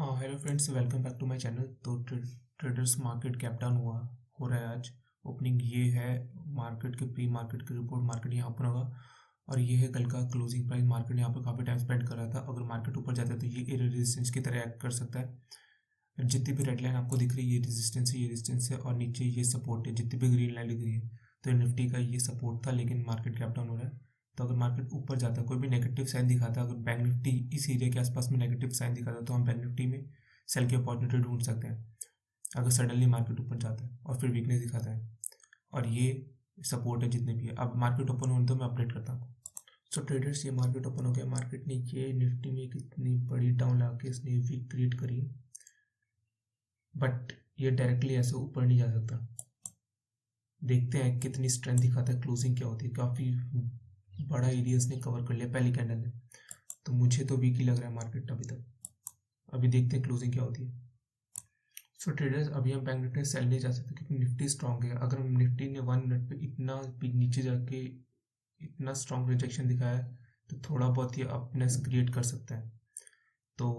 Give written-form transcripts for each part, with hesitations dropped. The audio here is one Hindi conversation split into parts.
Hello friends, welcome back to my channel. तो ट्रेडर्स मार्केट कैप डाउन हो रहा है आज। ओपनिंग ये है, मार्केट के प्री मार्केट की रिपोर्ट मार्केट यहाँ पर होगा, और ये है कल का क्लोजिंग प्राइस। मार्केट यहाँ पर काफ़ी टाइम स्पेंड कर रहा था। अगर मार्केट ऊपर जाता है तो ये रेजिस्टेंस की तरह एक्ट कर सकता है। जितनी भी रेड लाइन आपको दिख रही है ये रेजिस्टेंस है, ये रेजिस्टेंस है, और नीचे ये सपोर्ट है। जितनी भी ग्रीन लाइन दिख रही है तो निफ्टी का ये सपोर्ट था, लेकिन मार्केट कैप डाउन हो रहा है। तो अगर मार्केट ऊपर जाता है, कोई भी नेगेटिव साइन दिखाता है, अगर बैंक निफ्टी इस एरिया के आसपास में नेगेटिव साइन दिखाता है, तो हम बैंक निफ्टी में सेल की अपॉर्चुनिटी ढूंढ सकते हैं। अगर सडनली मार्केट ऊपर जाता है और फिर वीकनेस दिखाता है, और ये सपोर्ट है जितने भी है। अब मार्केट ओपन होने तो मैं अपडेट करता हूँ। सो ट्रेडर्स, ये मार्केट ओपन हो गया। मार्केट ने ये निफ्टी में कितनी बड़ी डाउन ला के इसने वीक क्रिएट करी, बट ये डायरेक्टली ऐसे ऊपर नहीं जा सकता। देखते हैं कितनी स्ट्रेंथ दिखाता है, क्लोजिंग क्या होती है। काफ़ी बड़ा एरिया इसने कवर कर लिया पहली कैंडल में, तो मुझे तो वीक ही लग रहा है मार्केट अभी तक। अभी देखते हैं क्लोजिंग क्या होती है। सो ट्रेडर्स, अभी हम बैंक निफ्टी सेल नहीं जा सकते क्योंकि निफ्टी स्ट्रांग है। अगर निफ्टी ने 1 मिनट पे इतना नीचे जाके इतना स्ट्रांग रिजेक्शन दिखाया है तो थोड़ा बहुत ये अपनेस क्रिएट कर सकता है। तो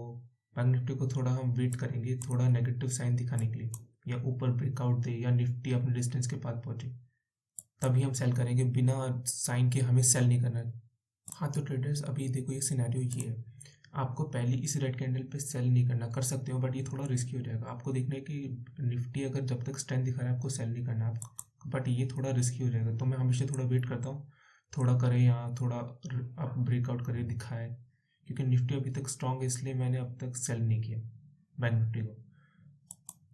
बैंक निफ्टी को थोड़ा हम वेट करेंगे, थोड़ा नेगेटिव साइन दिखाने के लिए, या ऊपर ब्रेकआउट दे या निफ्टी अपने डिस्टेंस के पास पहुंचे, तभी हम सेल करेंगे। बिना साइन के हमें सेल नहीं करना है। हाँ, तो ट्रेडर्स अभी देखो, ये सिनेरियो ये है। आपको पहले इस रेड कैंडल पे सेल नहीं करना, कर सकते हो बट ये थोड़ा रिस्की हो जाएगा। आपको देखना है कि निफ्टी अगर जब तक स्ट्रेंथ दिखा रहा है आपको सेल नहीं करना है, बट ये थोड़ा रिस्की हो जाएगा। तो मैं हमेशा थोड़ा वेट करता हूँ, थोड़ा करे यहाँ, थोड़ा अब ब्रेकआउट करे, दिखाए। क्योंकि निफ्टी अभी तक स्ट्रांग है, इसलिए मैंने अब तक सेल नहीं किया बैंक निफ्टी को।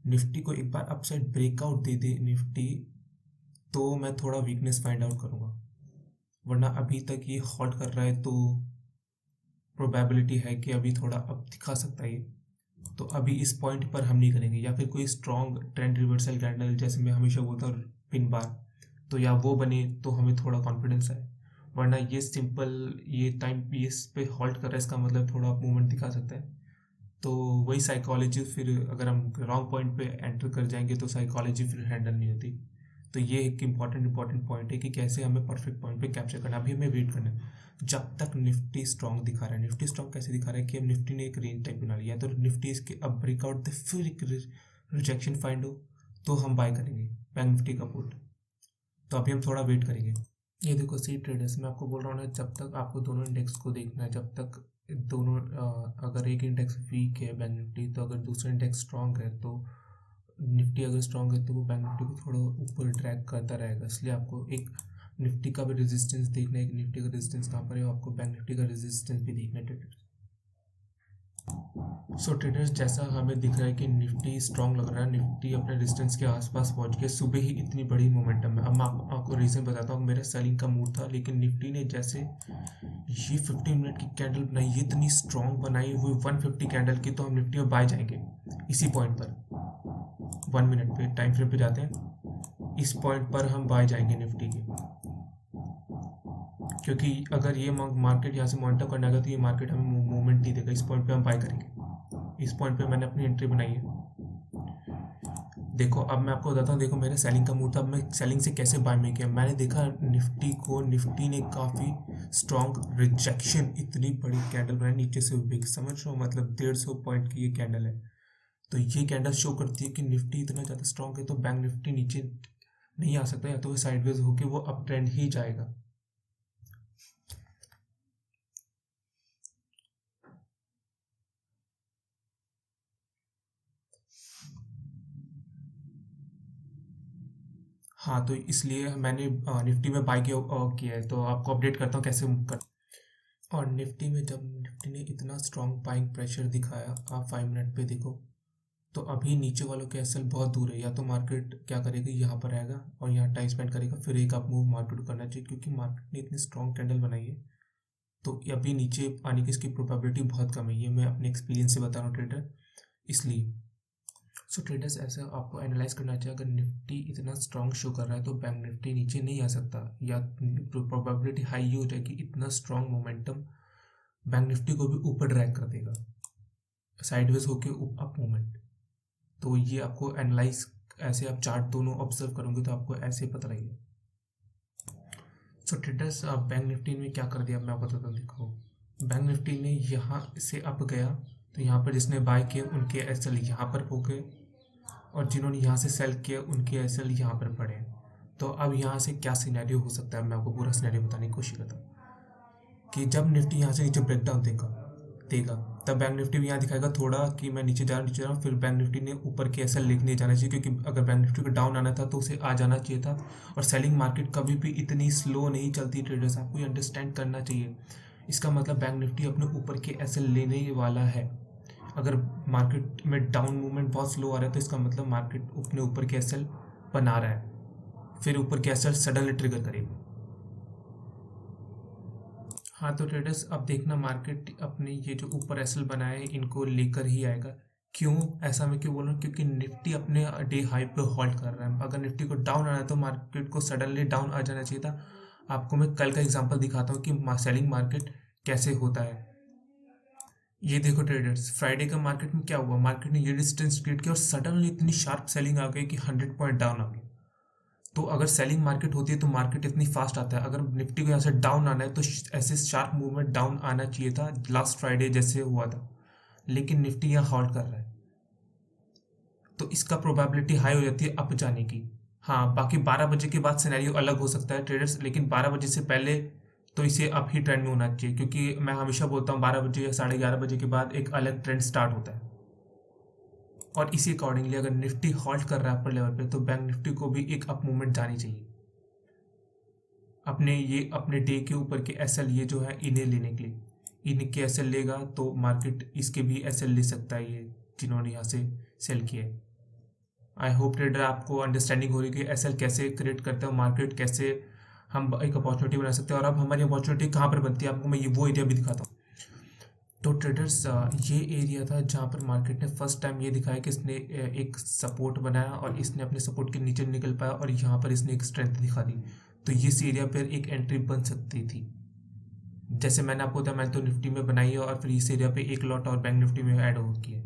निफ्टी को एक बार अपसाइड ब्रेकआउट दे दे निफ्टी, तो मैं थोड़ा वीकनेस फाइंड आउट करूँगा। वरना अभी तक ये हॉल्ट कर रहा है तो प्रोबेबिलिटी है कि अभी थोड़ा अब दिखा सकता है ये। तो अभी इस पॉइंट पर हम नहीं करेंगे, या फिर कोई स्ट्रॉन्ग ट्रेंड रिवर्सल कैंडल, जैसे मैं हमेशा बोलता हूँ पिन बार, तो या वो बने तो हमें थोड़ा कॉन्फिडेंस है। वरना ये सिंपल ये टाइम पीस पे हॉल्ट कर रहा है, इसका मतलब थोड़ा मूवमेंट दिखा सकता है। तो वही साइकोलॉजी, फिर अगर हम रॉन्ग पॉइंट पे एंटर कर जाएंगे तो साइकोलॉजी फिर हैंडल नहीं होती। तो ये एक इंपॉर्टेंट पॉइंट है कि कैसे हमें परफेक्ट पॉइंट पे कैप्चर करना। अभी हमें वेट करना है जब तक निफ्टी स्ट्रॉन्ग दिखा रहा है। निफ्टी स्ट्रॉन्ग कैसे दिखा रहा है कि अब निफ्टी ने एक रेंज टाइप बना लिया है, तो निफ्टी इसके अब ब्रेकआउट दे, फिर एक रिजेक्शन फाइंड हो, तो हम बाय करेंगे बैंक निफ्टी का पुट। तो अभी हम थोड़ा वेट करेंगे। ये देखो सी ट्रेडर्स, मैं आपको बोल रहा हूँ ना, जब तक आपको दोनों इंडेक्स को देखना है, जब तक दोनों अगर एक इंडेक्स वीक है बैंक निफ्टी, तो अगर दूसरा इंडेक्स स्ट्रांग है तो निफ्टी अगर स्ट्रांग है तो वो बैंक निफ्टी को थोड़ा ऊपर ट्रैक करता रहेगा। इसलिए आपको एक निफ्टी का भी रेजिस्टेंस देखना है कि निफ्टी का रेजिस्टेंस कहाँ पर है, आपको बैंक निफ्टी का रेजिस्टेंस भी देखना है ट्रेडर्स। सो ट्रेडर्स, जैसा हमें दिख रहा है कि निफ्टी स्ट्रांग लग रहा है, निफ्टी अपने डिस्टेंस के आसपास पहुंच के सुबह ही इतनी बड़ी मोमेंटम है। अब मैं आपको रीज़न बताता हूँ। मेरा सेलिंग का मूड था, लेकिन निफ्टी ने जैसे ये 15 मिनट की कैंडल बनाई, ये इतनी स्ट्रांग बनाई हुई 150 कैंडल की, तो हम निफ्टी में बाय जाएंगे इसी पॉइंट पर। 1 मिनट पे टाइम फ्रेम पे जाते हैं, इस पॉइंट पर हम बाय जाएंगे निफ्टी के। क्योंकि अगर ये मार्केट यहाँ से मॉनिटर करने आएगा तो ये मार्केट हमें मूवमेंट नहीं देगा। इस पॉइंट पे हम बाय करेंगे। इस पॉइंट पे मैंने अपनी एंट्री बनाई है। देखो, अब मैं आपको बताता हूँ। देखो, मेरे सेलिंग का मूड था, अब मैं सेलिंग से कैसे बाय में किया। मैंने देखा निफ्टी को, निफ्टी ने काफ़ी स्ट्रॉन्ग रिजेक्शन, इतनी बड़ी कैंडल बनाई नीचे से बिग, समझ रहे हो, मतलब 150 पॉइंट की ये कैंडल है। तो ये कैंडल शो करती है कि निफ्टी इतना ज़्यादा स्ट्रॉन्ग है, तो बैंक निफ्टी नीचे नहीं आ सकता, या तो वो साइडवेज होके वो अप ट्रेंड ही जाएगा। हाँ, तो इसलिए मैंने निफ्टी में बाय किया है। तो आपको अपडेट करता हूँ कैसे कर। और निफ्टी में जब निफ्टी ने इतना स्ट्रॉन्ग बाइंग प्रेशर दिखाया, आप 5 मिनट पे देखो, तो अभी नीचे वालों के एसएल बहुत दूर है। या तो मार्केट क्या करेगा, यहाँ पर आएगा और यहाँ टाइम स्पेंड करेगा, फिर एक आप मूव मार्केट करना चाहिए, क्योंकि मार्केट ने इतनी स्ट्रॉन्ग कैंडल बनाई है। तो अभी नीचे आने की इसकी प्रोबेबिलिटी बहुत कम है। ये मैं अपने एक्सपीरियंस से बता रहा हूँ ट्रेडर, इसलिए। सो ट्रेडर्स, ऐसा आपको एनालाइज करना चाहिए। अगर निफ्टी इतना स्ट्रॉन्ग शो कर रहा है तो बैंक निफ्टी नीचे नहीं आ सकता, या प्रोबेबिलिटी हाई हो जाएगी इतना स्ट्रॉन्ग मोमेंटम बैंक निफ्टी को भी ऊपर ड्रैग कर देगा, साइडवेज होके अप मूवमेंट। तो ये आपको एनालाइज, ऐसे आप चार्ट दोनों ऑब्जर्व करोगे तो आपको ऐसे पता लगेगा। सो ट्रेडर्स, बैंक निफ्टी ने क्या कर दिया मैं आपको बताता हूँ। देखो, बैंक निफ्टी ने यहाँ से अप गया, तो यहाँ पर जिसने बाय किए उनके एसएल यहाँ पर हो गए और जिन्होंने यहाँ से सेल किया उनके एसएल यहाँ पर पड़े हैं। तो अब यहाँ से क्या सिनेरियो हो सकता है, मैं आपको पूरा सिनेरियो बताने की कोशिश करता हूँ कि जब निफ्टी यहाँ से नीचे ब्रेकडाउन देगा तब बैंक निफ्टी भी यहाँ दिखाएगा थोड़ा कि मैं नीचे जा रहा हूँ, फिर बैंक निफ्टी ने ऊपर के एसएल लेके जाना चाहिए, क्योंकि अगर बैंक निफ्टी को डाउन आना था तो उसे आ जाना चाहिए था। और सेलिंग मार्केट कभी भी इतनी स्लो नहीं चलती ट्रेडर्स, आपको ये अंडरस्टैंड करना चाहिए। इसका मतलब बैंक निफ्टी अपने ऊपर के एसएल लेने वाला है। अगर मार्केट में डाउन मूवमेंट बहुत स्लो आ रहा है तो इसका मतलब मार्केट अपने ऊपर के एसएल बना रहा है, फिर ऊपर के एसएल सडनली ट्रिगर करेगा। हाँ तो ट्रेडर्स अब देखना मार्केट अपने ये जो ऊपर एसएल बनाए इनको लेकर ही आएगा। क्यों ऐसा मैं क्यों बोल रहा हूँ, क्योंकि निफ्टी अपने डे हाई पे होल्ड कर रहा है। अगर निफ्टी को डाउन आना है तो मार्केट को सडनली डाउन आ जाना चाहिए था। आपको मैं कल का एग्जांपल दिखाता हूँ कि सेलिंग मार्केट कैसे होता है। ये देखो ट्रेडर्स, फ्राइडे का मार्केट में क्या हुआ, मार्केट ने ये डिस्टेंस क्रिएट किया और सडनली इतनी शार्प सेलिंग आ गई कि 100 पॉइंट डाउन आ गया। तो अगर सेलिंग मार्केट होती है तो मार्केट इतनी फास्ट आता है। अगर निफ्टी को यहाँ से डाउन आना है तो ऐसे शार्प मूवमेंट डाउन आना चाहिए था लास्ट फ्राइडे जैसे हुआ था, लेकिन निफ्टी यहाँ होल्ड कर रहा है तो इसका प्रोबेबिलिटी हाई हो जाती है अप जाने की। हाँ बाकी 12 बजे के बाद सिनेरियो अलग हो सकता है ट्रेडर्स, लेकिन 12 बजे से पहले तो इसे अप ही ट्रेंड में होना चाहिए, क्योंकि मैं हमेशा बोलता हूँ 12 बजे या 11:30 बजे के बाद एक अलग ट्रेंड स्टार्ट होता है। और इसी अकॉर्डिंगली अगर निफ्टी होल्ड कर रहा है अपर लेवल पे तो बैंक निफ्टी को भी एक अप मूवमेंट जानी चाहिए अपने डे के ऊपर के एसएल ये जो है इन्हें लेने के लिए। इनके एसएल लेगा तो मार्केट इसके भी एसएल ले सकता है, ये जिन्होंने यहाँ से सेल किया है। आई होप ट्रेडर आपको अंडरस्टैंडिंग हो रही है कि एसएल कैसे क्रिएट करते हैं, मार्केट कैसे हम एक अपॉर्चुनिटी बना सकते हैं। और अब हमारी अपॉर्चुनिटी कहाँ पर बनती है आपको मैं वो एरिया भी दिखाता हूँ। तो ट्रेडर्स ये एरिया था जहाँ पर मार्केट ने फर्स्ट टाइम ये दिखाया कि इसने एक सपोर्ट बनाया और इसने अपने सपोर्ट के नीचे निकल पाया और यहाँ पर इसने एक स्ट्रेंथ दिखा दी। तो इस एरिया पर एक एंट्री बन सकती थी। जैसे मैंने आपको बताया मैंने तो निफ्टी में बनाई है और फिर इस एरिया पे एक लॉट और बैंक निफ्टी में ऐड हो किया।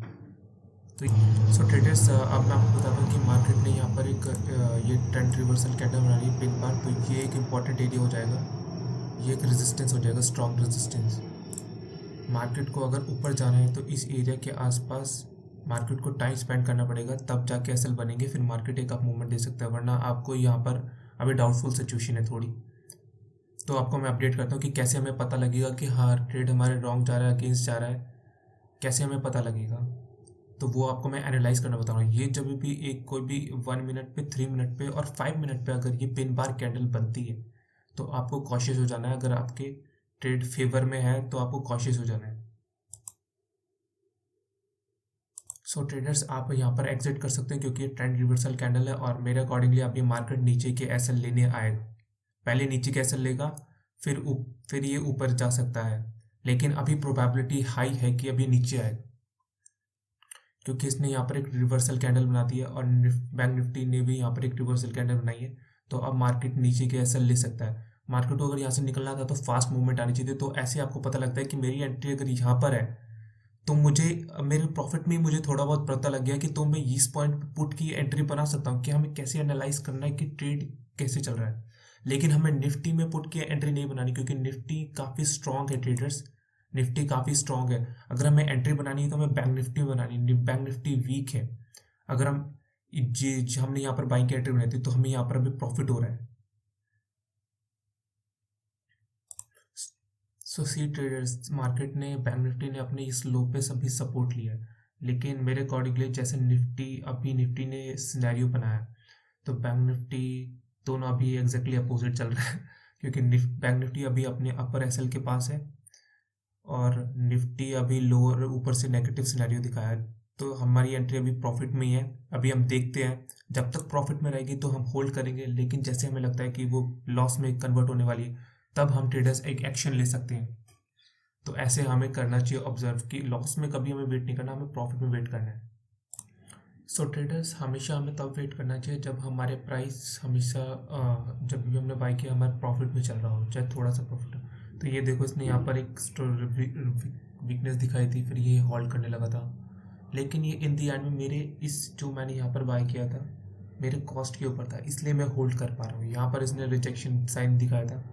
तो सो ट्रेडर्स अब मैं आपको बताता हूँ कि मार्केट ने यहाँ पर एक ये ट्रेंड रिवर्सल कैंडल बना ली पिन बार, तो ये एक इम्पॉर्टेंट एरिया हो जाएगा, ये एक रेजिस्टेंस हो जाएगा, स्ट्रॉन्ग रेजिस्टेंस। मार्केट को अगर ऊपर जाना है तो इस एरिया के आसपास मार्केट को टाइम स्पेंड करना पड़ेगा, तब जाके एसएल बनेंगे, फिर मार्केट एक अप मूवमेंट दे सकता है, वरना आपको यहाँ पर अभी डाउटफुल सिचुएशन है थोड़ी। तो आपको मैं अपडेट करता हूँ कि कैसे हमें पता लगेगा कि हाँ ट्रेड हमारे रॉन्ग जा रहा है अगेंस्ट जा रहा है, कैसे हमें पता लगेगा। तो वो आपको मैं एनालाइज करना बता रहा हूँ। ये जब भी एक कोई भी 1 मिनट पे 3 मिनट पे और 5 मिनट पे अगर ये पिन बार कैंडल बनती है तो आपको कॉशियस हो जाना है। अगर आपके ट्रेड फेवर में है तो आपको कॉशियस हो जाना है। सो ट्रेडर्स आप यहाँ पर एग्जिट कर सकते हैं क्योंकि ये ट्रेंड रिवर्सल कैंडल है और मेरे अकॉर्डिंगली आप ये मार्केट नीचे के एसएल लेने आएगा। पहले नीचे के एसएल लेगा फिर ये ऊपर जा सकता है, लेकिन अभी प्रोबेबिलिटी हाई है कि अभी नीचे आएगा क्योंकि इसने यहाँ पर एक रिवर्सल कैंडल बना दी है और बैंक निफ्टी ने भी यहाँ पर एक रिवर्सल कैंडल बनाई है। तो अब मार्केट नीचे के एसएल ले सकता है। मार्केट को अगर यहाँ से निकलना था तो फास्ट मूवमेंट आनी चाहिए। तो ऐसे आपको पता लगता है कि मेरी एंट्री अगर यहाँ पर है तो मुझे मेरे प्रॉफिट में मुझे थोड़ा बहुत पता लग गया कि तो मैं इस पॉइंट पे पुट की एंट्री बना सकता हूँ कि हमें कैसे एनालाइज करना है कि ट्रेड कैसे चल रहा है। लेकिन हमें निफ्टी में पुट की एंट्री नहीं बनानी क्योंकि निफ्टी काफ़ी स्ट्रॉन्ग है ट्रेडर्स, निफ्टी काफ़ी स्ट्रॉन्ग है। अगर हमें एंट्री बनानी है तो हमें बैंक निफ्टी बनानी, बैंक निफ्टी वीक है। अगर हमने यहाँ पर बाइंग की एंट्री बनाई थी तो हमें यहाँ पर अभी प्रॉफिट हो रहा है। सो सी ट्रेडर्स, मार्केट ने बैंक निफ्टी ने अपने इस लो पे सभी सपोर्ट लिया है, लेकिन मेरे अकॉर्डिंगली जैसे निफ्टी ने सिनेरियो बनाया तो बैंक निफ्टी दोनों अभी एग्जैक्टली अपोजिट चल रहा है क्योंकि बैंक निफ्टी अभी अपने अपर एसएल के पास है और निफ्टी अभी लोअर ऊपर से नेगेटिव सिनेरियो दिखाया है। तो हमारी एंट्री अभी प्रॉफिट में ही है। अभी हम देखते हैं, जब तक प्रॉफिट में रहेगी तो हम होल्ड करेंगे, लेकिन जैसे हमें लगता है कि वो लॉस में कन्वर्ट होने वाली है तब हम ट्रेडर्स एक एक्शन ले सकते हैं। तो ऐसे हमें करना चाहिए ऑब्जर्व कि लॉस में कभी हमें वेट नहीं करना, हमें प्रॉफिट में वेट करना है। सो ट्रेडर्स हमेशा हमें तब वेट करना चाहिए जब हमारे प्राइस हमेशा जब भी हमने बाई किया हमारे प्रॉफिट में चल रहा हो, चाहे थोड़ा सा प्रॉफिट हो। तो ये देखो इसने यहाँ पर एक वीकनेस दिखाई थी, फिर ये होल्ड करने लगा था, लेकिन ये इन दी एंड में मेरे जो मैंने यहाँ पर बाय किया था मेरे कॉस्ट के ऊपर था, इसलिए मैं होल्ड कर पा रहा हूँ। यहाँ पर इसने रिजेक्शन साइन दिखाया था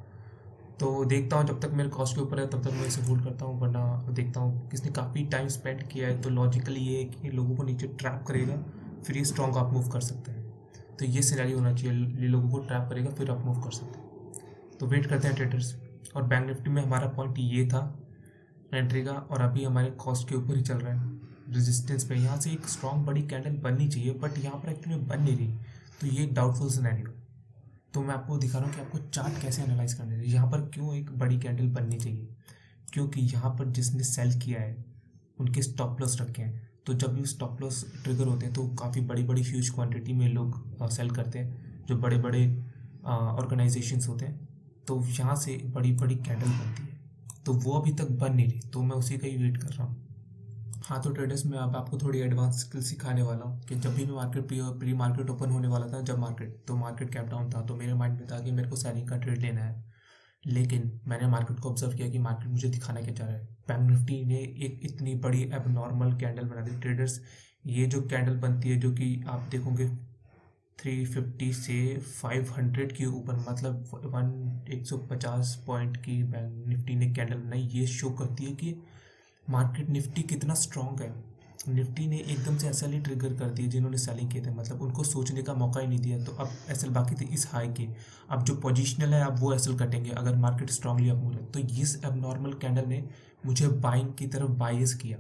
तो देखता हूँ जब तक मेरे कॉस्ट के ऊपर है तब तक मैं इसे होल्ड करता हूँ, वरना देखता हूँ किसने काफ़ी टाइम स्पेंड किया है तो लॉजिकली ये है कि लोगों को नीचे ट्रैप करेगा, फिर ये स्ट्रॉन्ग अप मूव कर सकते हैं। तो ये सिनेरियो होना चाहिए, ये लोगों को ट्रैप करेगा फिर अप मूव कर सकते हैं। तो वेट करते हैं ट्रेडर्स। और बैंक निफ्टी में हमारा पॉइंट ये था एंट्री का, और अभी हमारे कॉस्ट के ऊपर ही चल रहा है रेजिस्टेंस पे। यहाँ से एक स्ट्रॉन्ग बड़ी कैंडल बननी चाहिए बट यहाँ पर एक्चुअली बन नहीं रही, तो ये एक डाउटफुल सिनेरियो। तो मैं आपको दिखा रहा हूँ कि आपको चार्ट कैसे एनालाइज करना है। यहाँ पर क्यों एक बड़ी कैंडल बननी चाहिए, क्योंकि यहाँ पर जिसने सेल किया है उनके स्टॉप लॉस रखे हैं। तो जब भी स्टॉप लॉस ट्रिगर होते हैं तो काफ़ी बड़ी बड़ी ह्यूज क्वांटिटी में लोग सेल करते हैं, जो बड़े बड़े ऑर्गेनाइजेशंस होते हैं। तो यहाँ से बड़ी बड़ी कैंडल बनती है, तो वो अभी तक बन नहीं रही, तो मैं उसी का ही वेट कर रहा हूँ। हाँ, तो ट्रेडर्स में अब आपको थोड़ी एडवांस स्किल सिखाने वाला हूँ कि जब भी मैं मार्केट प्री मार्केट ओपन होने वाला था, जब मार्केट कैप डाउन था, तो मेरे माइंड में था कि मेरे को सेलिंग का ट्रेड लेना है। लेकिन मैंने मार्केट को ऑब्जर्व किया कि मार्केट मुझे दिखाना क्या चाह रहा है। बैंक निफ्टी ने एक इतनी बड़ी एबनॉर्मल कैंडल बना दी ट्रेडर्स। ये जो कैंडल बनती है, जो कि आप देखोगे 350 से 500 के ऊपर, मतलब 150 पॉइंट की बैंक निफ्टी ने कैंडल बनाई, ये शो करती है कि मार्केट निफ्टी कितना स्ट्रांग है। निफ्टी ने एकदम से एसएल ही ट्रिगर कर दिए, जिन्होंने सेलिंग किए थे, मतलब उनको सोचने का मौका ही नहीं दिया। तो अब एसएल बाकी थे इस हाई के, अब जो पोजिशनल है अब वो एसएल कटेंगे अगर मार्केट स्ट्रांगली अप मूव है। तो इस एबनॉर्मल कैंडल ने मुझे बाइंग की तरफ बायस किया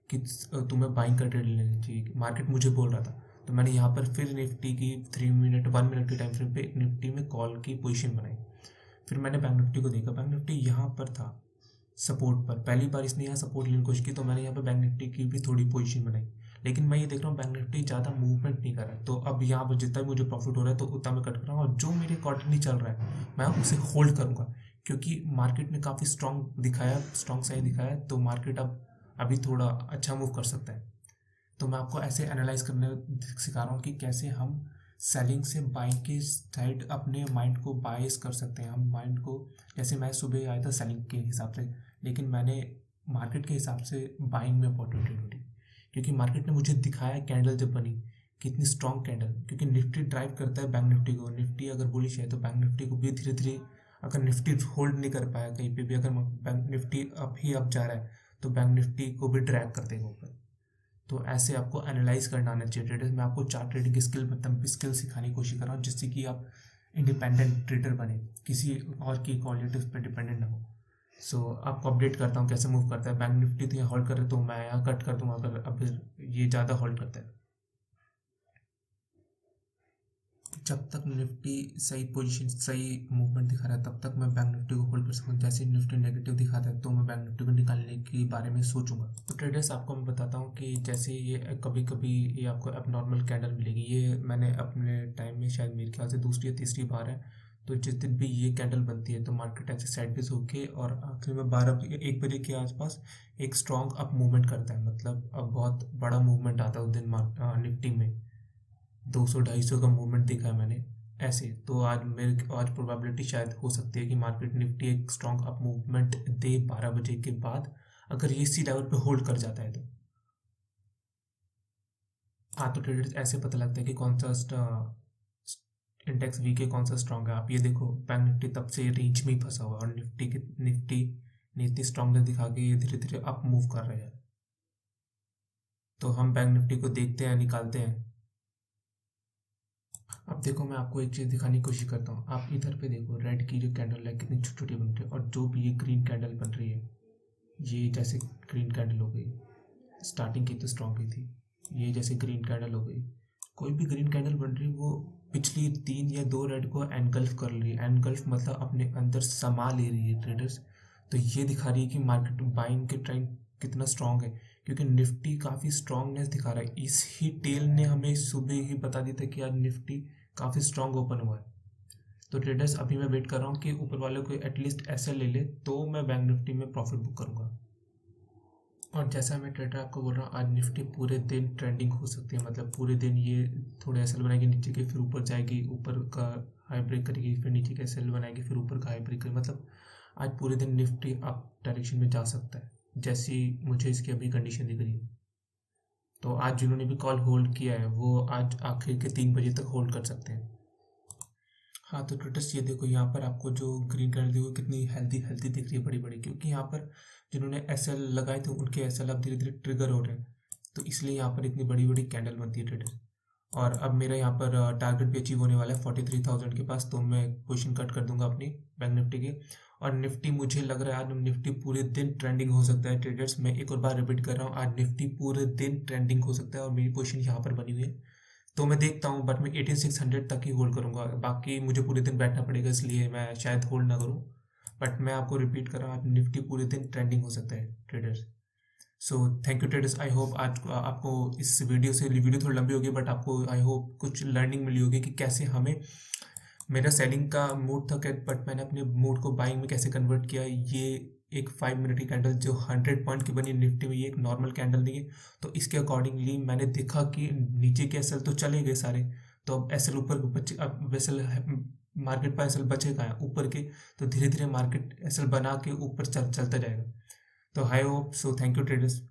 कि तुम्हें बाइंग का ट्रेड लेना चाहिए, मार्केट मुझे बोल रहा था। तो मैंने यहाँ पर फिर निफ्टी की 1 मिनट के टाइम फ्रेम पे निफ्टी में कॉल की पोजीशन बनाई। फिर मैंने बैंक निफ्टी को देखा, बैंक निफ्टी यहाँ पर था सपोर्ट पर, पहली बार इसने यहाँ सपोर्ट लेने की कोशिश की, तो मैंने यहाँ पे बैंक निफ्टी की भी थोड़ी पोजीशन बनाई। लेकिन मैं ये देख रहा हूँ बैंक निफ्टी ज़्यादा मूवमेंट नहीं कर रहा है, तो अब यहाँ पर जितना भी मुझे प्रॉफिट हो रहा है तो उतना मैं कट कर रहा हूँ, और जो मेरे अकॉर्डिंगली चल रहा है मैं उसे होल्ड करूँगा। क्योंकि मार्केट ने काफ़ी स्ट्रॉन्ग साइन दिखाया है, तो मार्केट अब अभी थोड़ा अच्छा मूव कर सकता है। तो मैं आपको ऐसे एनालाइज करने सिखा रहा हूँ कि कैसे हम सेलिंग से बाइंग के साइड अपने माइंड को बायस कर सकते हैं। हम माइंड को, जैसे मैं सुबह आया था सेलिंग के हिसाब से, लेकिन मैंने मार्केट के हिसाब से बाइंग में अपॉर्चुनिटी ढूंढी, क्योंकि मार्केट ने मुझे दिखाया कैंडल जब बनी कितनी स्ट्रॉन्ग कैंडल, क्योंकि निफ्टी ड्राइव करता है बैंक निफ्टी को। निफ्टी अगर बुलिश है तो बैंक निफ्टी को भी धीरे धीरे, अगर निफ्टी होल्ड नहीं कर पाया कहीं पे भी, अगर बैंक निफ्टी अप ही अप जा रहा है तो बैंक निफ्टी को भी ड्रैग कर देगा ऊपर। तो ऐसे आपको एनालाइज करना आना चाहिए ट्रेडर्स। मैं आपको चार्ट ट्रेडिंग की स्किल, मतलब स्किल सिखाने की कोशिश कर रहा हूँ, जिससे कि आप इंडिपेंडेंट ट्रेडर बने, किसी और की क्वालिटीज पर डिपेंडेंट ना हो। सो आपको अपडेट करता हूँ कैसे मूव करता है बैंक निफ्टी। तो यहाँ होल्ड कर रहे तो मैं यहाँ कट कर दूंगा अगर अब ये ज़्यादा होल्ड करता है। जब तक निफ्टी सही पोजीशन सही मूवमेंट दिखा रहा है तब तक मैं बैंक निफ्टी को होल्ड कर सकता हूँ। जैसे निफ्टी नेगेटिव दिखाता है तो मैं बैंक निफ्टी को निकालने के बारे में सोचूंगा। तो ट्रेडर्स आपको मैं बताता हूँ कि जैसे ये कभी कभी ये आपको एबनॉर्मल कैंडल मिलेगी। ये मैंने अपने टाइम में शायद मेरे ख्याल से दूसरी या तीसरी बार है। तो जिस दिन भी ये कैंडल बनती है तो मार्केट ऐसे साइड बेस होके और आखिर में 1 बजे के आसपास एक स्ट्रॉन्ग अप मूवमेंट करता है, मतलब अब बहुत बड़ा मूवमेंट आता है उस दिन निफ्टी में। 200-250 का मूवमेंट देखा है मैंने ऐसे। तो आज प्रोबेबिलिटी शायद हो सकती है कि मार्केट निफ्टी एक स्ट्रॉन्ग अप मूवमेंट दे 12 बजे के बाद, अगर ये इसी लेवल पे होल्ड कर जाता है तो। हाँ, तो ट्रेडर्स ऐसे पता लगता है कि कौन सा इंडेक्स वीक है, कौन सा स्ट्रॉन्ग है। आप ये देखो बैंक निफ्टी तब से रेंज में ही फंसा हुआ है, और निफ्टी ने इतनी स्ट्रॉन्गनेस दिखा के ये धीरे धीरे अप मूव कर रहे हैं। तो हम बैंक निफ्टी को देखते हैं, निकालते हैं। अब देखो मैं आपको एक चीज़ दिखाने की कोशिश करता हूँ। आप इधर पे देखो रेड की जो कैंडल है कितनी छोटी छोटी बन रही है, और जो भी ये ग्रीन कैंडल बन रही है, ये जैसे ग्रीन कैंडल हो गई, स्टार्टिंग की तो स्ट्रॉन्ग ही थी, ये जैसे ग्रीन कैंडल हो गई। कोई भी ग्रीन कैंडल बन रही वो पिछली 3 या 2 रेड को एनगल्फ कर रही है। एनगल्फ मतलब अपने अंदर समा ले रही है ट्रेडर्स। तो ये दिखा रही है कि मार्केट बाइंग के ट्रेंड कितना स्ट्रांग है, क्योंकि निफ्टी काफ़ी स्ट्रांगनेस दिखा रहा है। इस ही टेल ने हमें सुबह ही बता दिया था कि आज निफ्टी काफ़ी स्ट्रांग ओपन हुआ है। तो ट्रेडर्स अभी मैं वेट कर रहा हूँ कि ऊपर वाले को एटलीस्ट ऐसे ले ले तो मैं बैंक निफ्टी में प्रॉफिट बुक करूँगा। और जैसा मैं ट्रेडर आपको बोल रहा हूँ, आज निफ्टी पूरे दिन ट्रेंडिंग हो सकती है, मतलब पूरे दिन ये थोड़े एसएल बनाएगी नीचे के, फिर ऊपर जाएगी, ऊपर का हाई ब्रेक करेगी, फिर नीचे का एसएल बनाएगी, फिर ऊपर का हाई ब्रेक करेगी। मतलब आज पूरे दिन निफ्टी अप डायरेक्शन में जा सकता है, जैसी मुझे इसकी अभी कंडीशन दिख रही है। तो आज जिन्होंने भी कॉल होल्ड किया है वो आज आखिर के 3 बजे तक होल्ड कर सकते हैं। हाँ, तो ट्रेडर्स ये देखो यहाँ पर आपको जो ग्रीन कैंडल दी हुई कितनी हेल्दी हेल्दी दिख रही है, बड़ी बड़ी, क्योंकि यहाँ पर जिन्होंने एसएल लगाए थे उनके एसएल अब धीरे धीरे ट्रिगर हो रहे हैं, तो इसलिए यहाँ पर इतनी बड़ी बड़ी कैंडल बनती है ट्रेडर्स। और अब मेरा यहाँ पर टारगेट भी अचीव होने वाला है 43,000 के पास, तो मैं पोजीशन कट कर दूंगा अपनी बैंक निफ्टी के। और निफ्टी मुझे लग रहा है आज निफ्टी पूरे दिन ट्रेंडिंग हो सकता है ट्रेडर्स, मैं एक और बार रिपीट कर रहा हूँ, आज निफ्टी पूरे दिन ट्रेंडिंग हो सकता है और मेरी पोजीशन यहाँ पर बनी हुई है। तो मैं देखता हूँ, बट मैं 18,600 तक ही होल्ड करूँगा, बाकी मुझे पूरे दिन बैठना पड़ेगा, इसलिए मैं शायद होल्ड ना करूँ। बट मैं आपको रिपीट कर रहा हूँ, निफ्टी पूरे दिन ट्रेंडिंग हो सकता है traders. So thank you traders, I hope आज आपको इस वीडियो से, वीडियो थोड़ी लंबी होगी बट आपको आई होप कुछ लर्निंग मिली होगी कि कैसे हमें, मेरा सेलिंग का मूड था बट मैंने अपने मूड को बाइंग में कैसे कन्वर्ट किया। ये एक 5 मिनट की कैंडल जो 100 पॉइंट की बनी निफ्टी में, ये एक नॉर्मल कैंडल नहीं है, तो इसके अकॉर्डिंगली मैंने देखा कि नीचे के एसएल तो चले गए सारे, तो अब एसएल ऊपर बचे, अब एसएल मार्केट पर एसएल बचेगा है ऊपर के, तो धीरे धीरे मार्केट एसएल बना के ऊपर चलता जाएगा। तो I hope so, thank you traders.